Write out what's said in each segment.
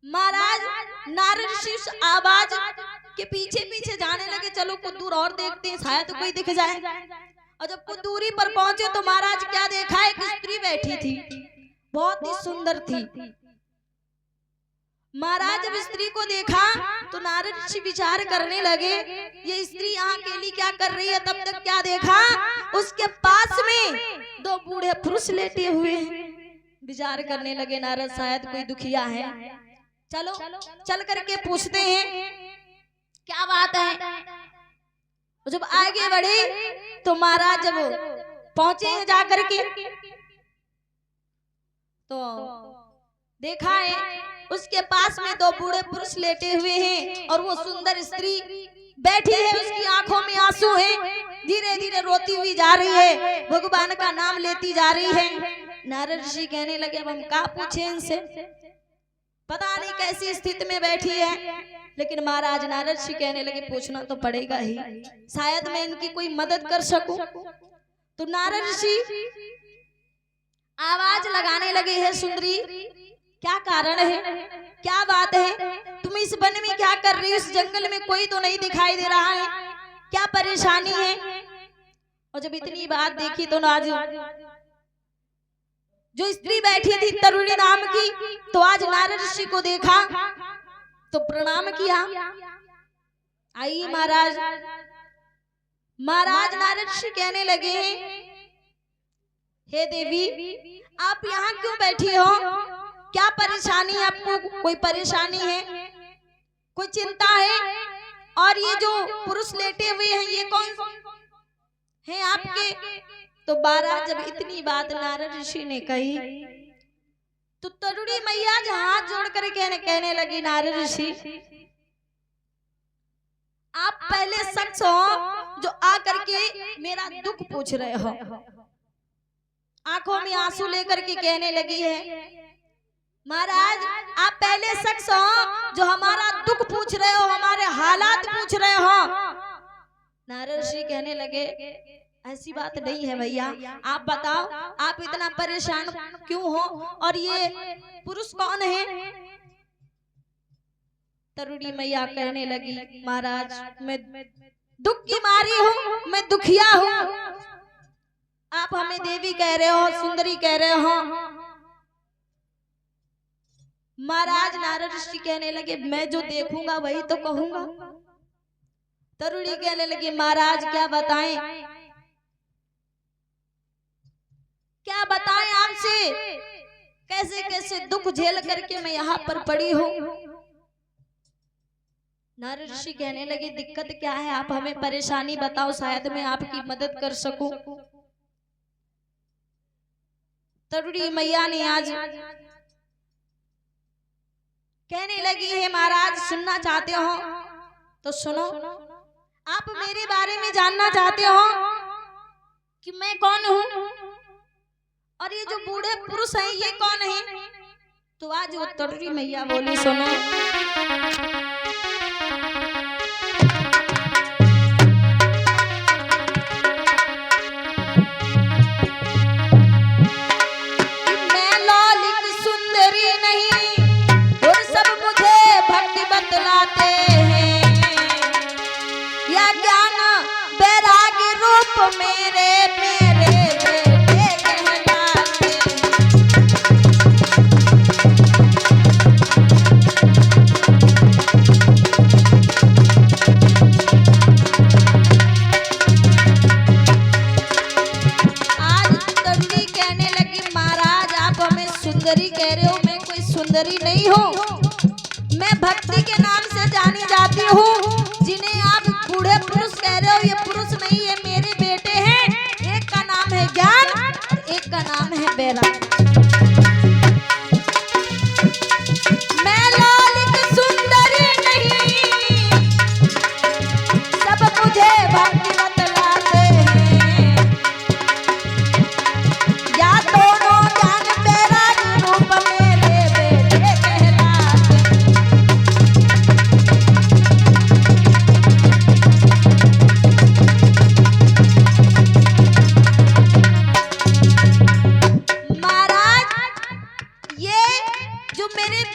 महाराज नारद ऋषि उस आवाज के पीछे पीछे जाने लगे, चलो कुछ दूर और देखते हैं, शायद कोई दिख जाए। और जब कुछ दूरी पर पहुंचे तो महाराज क्या देखा, एक स्त्री बैठी थी, बहुत ही सुंदर थी। महाराज जब स्त्री को देखा तो नारद ऋषि विचार करने लगे, ये स्त्री यहाँ अकेली क्या कर रही है। तब तक क्या देखा, उसके पास में दो बूढ़े पुरुष लेटे हुए हैं। विचार करने लगे नारद शायद कोई दुखिया है, चलो चल करके पूछते हैं क्या बात है। जब आगे बढ़े तो महाराज जब पहुंचे हैं जाकर के तो देखा है उसके पास में दो बूढ़े पुरुष लेटे हुए हैं और वो सुंदर स्त्री बैठी है, उसकी आंखों में आंसू है, धीरे धीरे रोती हुई जा रही है, भगवान का नाम लेती जा रही है। नारद ऋषि कहने लगे अब हम क्या पूछे इनसे, पता नहीं कैसी स्थिति में बैठी है। लेकिन महाराज नारद ऋषि कहने लगे पूछना तो पड़ेगा ही, शायद मैं इनकी कोई मदद कर सकूं। तो नारद ऋषि आवाज लगाने लगे, है सुंदरी क्या कारण है, क्या बात है, तुम इस वन में क्या कर रही हो, इस जंगल में कोई तो नहीं दिखाई दे रहा है, क्या परेशानी है। और जब इतनी बात देखी तो आज जो स्त्री बैठी थी तरुणी नाम की, तो आज नारद ऋषि को देखा तो प्रणाम किया। आई महाराज, महाराज नारद ऋषि कहने लगे हे देवी आप यहाँ क्यों बैठी हो, क्या परेशानी है आपको, कोई परेशानी है, कोई चिंता है। और ये जो पुरुष लेटे हुए हैं ये कौन है आपके। तो महाराज जब इतनी बात नारद ऋषि ने कही तो तरुणी मैया हाथ जोड़ कर कहने लगी नारद ऋषि आप पहले शख्स हो जो आकर के मेरा दुख पूछ रहे हो। आंखों में आंसू लेकर के कहने लगी है महाराज आप पहले शख्स हो जो हमारा दुख पूछ रहे हो, हमारे हालात पूछ रहे हो। नारद ऋषि कहने लगे ऐसी बात नहीं है भैया, आप बताओ आप इतना परेशान क्यों हो और ये पुरुष कौन है। तरुणी मैया कहने लगी महाराज मैं दुख की मारी हूँ, मैं दुखिया हूँ, आप हमें देवी कह रहे हो, सुंदरी कह रहे हो। महाराज नारद ऋषि कहने लगे मैं जो देखूंगा वही तो कहूंगा। तरुणी कहने लगी महाराज क्या बताएं, क्या बताएं आपसे, कैसे कैसे दुख झेल करके मैं यहाँ पर पड़ी हूँ। नारद ऋषि कहने लगे दिक्कत क्या है, आप हमें परेशानी बताओ, शायद मैं आपकी मदद कर सकूं। तरुणी मैया ने आज कहने लगी है महाराज सुनना चाहते हो तो सुनो, आप मेरे बारे में जानना चाहते हो कि मैं कौन हूँ और ये जो बूढ़े पुरुष हैं ये कौन है। तो आज वो तरुणी मैया बोली सुनो, मैं लौलिक सुंदरी नहीं और सब मुझे भक्ति बतलाते हैं, या ज्ञान बैरागी रूप मेरे मेरे सुंदरी नहीं हूँ, मैं भक्ति के नाम से जानी जाती हूँ। जिन्हें आप बूढ़े पुरुष कह रहे हो ये पुरुष नहीं, ये मेरे बेटे हैं। एक का नाम है ज्ञान, एक का नाम है बैराग। मैं लौलिक सुंदरी नहीं, सब मुझे भक्ति बतलाते हैं, या दोनों ज्ञान बैरागी रूप में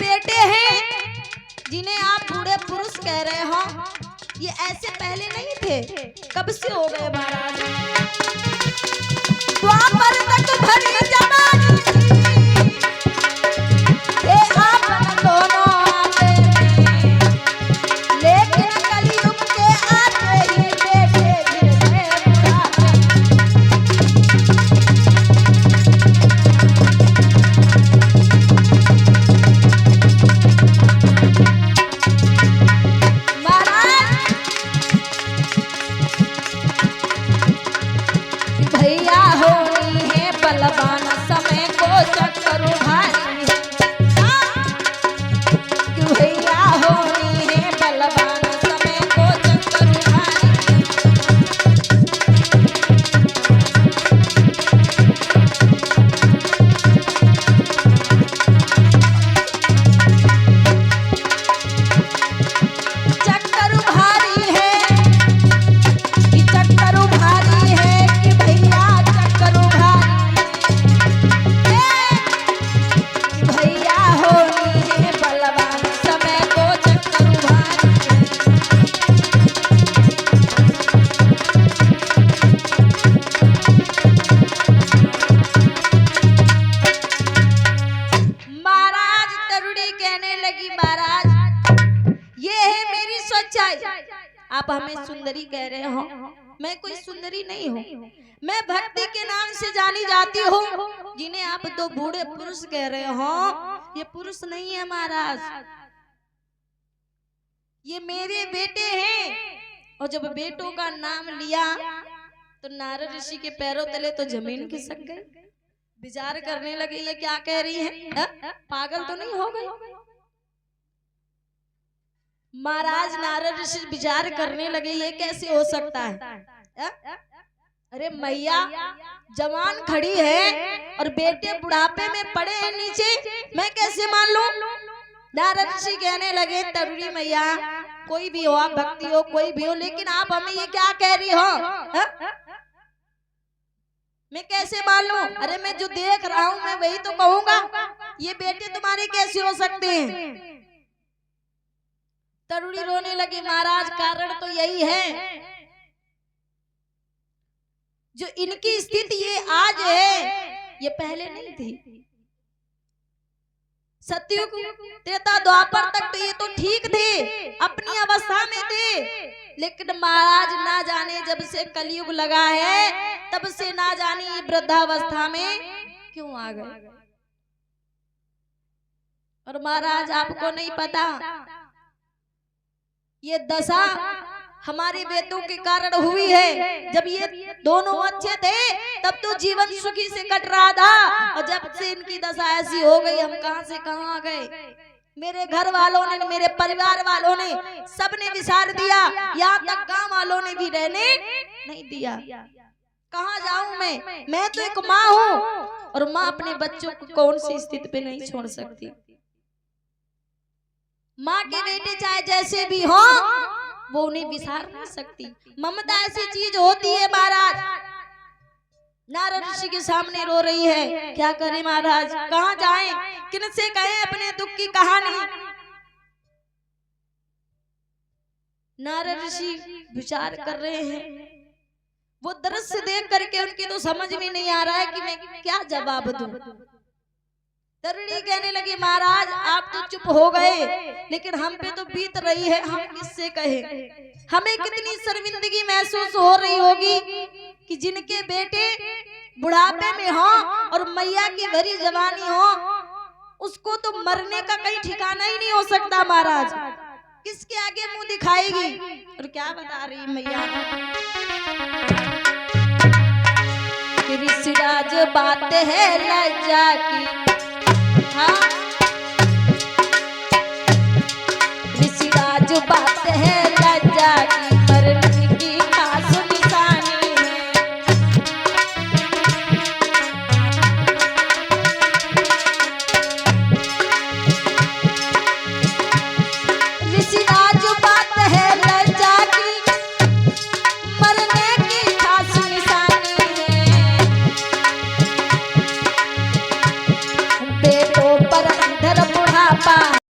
बेटे हैं जिन्हें आप बूढ़े पुरुष कह रहे हो, ये ऐसे पहले नहीं थे, कब से हो गए महाराज? द्वापर तक भरी जवानी थे आप दोनों आते हैं, लेकिन कलयुग के आते ही बेटे गिर गए भैया होनी है बलवान समय को चक्कर भारी है, भैया होनी है बलवान समय को चक्कर भारी। चक्कर भारी है कि चक्कर भारी है कि भैया चक्कर भारी है, कि भैया होनी है बलवान समय को चक्कर भारी है। महाराज तरुणी कहने लगी, महाराज ये है मेरी सच्चाई, आप हमें सुंदरी कह रहे हो, मैं कोई सुंदरी नहीं हूँ, मैं भक्ति के नाम से जानी जाती हूँ। जिन्हें आप दो बूढ़े पुरुष कह रहे हो, ये पुरुष नहीं है महाराज, ये मेरे बेटे हैं। और जब बेटों का नाम लिया तो नारद ऋषि के पैरों तले तो जमीन खिसक गई, विचार करने लगे ये क्या कह रही है, पागल तो नहीं हो गई? महाराज नारद ऋषि विचार करने लगे ये कैसे हो सकता है? अरे मैया जवान खड़ी है और बेटे बुढ़ापे में पड़े हैं नीचे, मैं कैसे मान लूं? नारद ऋषि कहने लगे, तरुणी मैया कोई भी हो, आप भक्ति हो कोई भी हो, लेकिन आप हमें ये क्या कह रही हो? मैं कैसे मान लूं? अरे मैं जो देख रहा हूं मैं वही तो कहूंगा, ये बेटे तुम्हारे कैसे हो सकते हैं? तरुणी रोने लगी, महाराज कारण तो यही है, जो इनकी स्थिति ये आज है ये पहले नहीं थी। सतयुग त्रेता द्वापर तक तो ये तो ठीक थे, अपनी अवस्था में थे, लेकिन महाराज ना जाने जब से कलयुग लगा है तब से ना जाने ये वृद्धावस्था में क्यों आ गए। और महाराज आपको नहीं पता ये दशा हमारे वेदों के कारण हुई है। जब ये दोनों अच्छे थे तब तो जीवन सुखी से कट रहा था, और जब से इनकी दशा ऐसी हो गई हम कहां से कहां आ गए। मेरे घर वालों ने, मेरे परिवार वालों ने, सबने विसार दिया, यहाँ तक गांव वालों ने भी रहने नहीं दिया। कहां जाऊं मैं तो एक माँ हूँ, और माँ अपने बच्चों को कौन सी स्थिति पे नहीं छोड़ सकती। माँ के बेटे चाहे जैसे भी हो वो उन्हें विसार नहीं सकती। ममता ऐसी चीज होती है महाराज। नारद ऋषि के सामने रो रही है, क्या करें महाराज, कहाँ जाएं, किनसे कहें अपने दुख की कहानी। नारद ऋषि विचार कर रहे हैं, वो दृश्य देख करके उनकी तो समझ में नहीं आ रहा है कि मैं क्या जवाब दूं। तरुणी कहने लगी, महाराज आप तो चुप हो गए, लेकिन हम पे तो बीत रही है, हम किससे कहे। हमें कितनी शर्मिंदगी महसूस हो रही होगी कि जिनके बेटे बुढ़ापे में हो और मैया की भरी जवानी हो, उसको तो मरने का कहीं ठिकाना ही नहीं हो सकता। महाराज किसके आगे मुंह दिखाएगी। और क्या बता रही मैया, ऋषिराज बात है लज्जा की, हाँ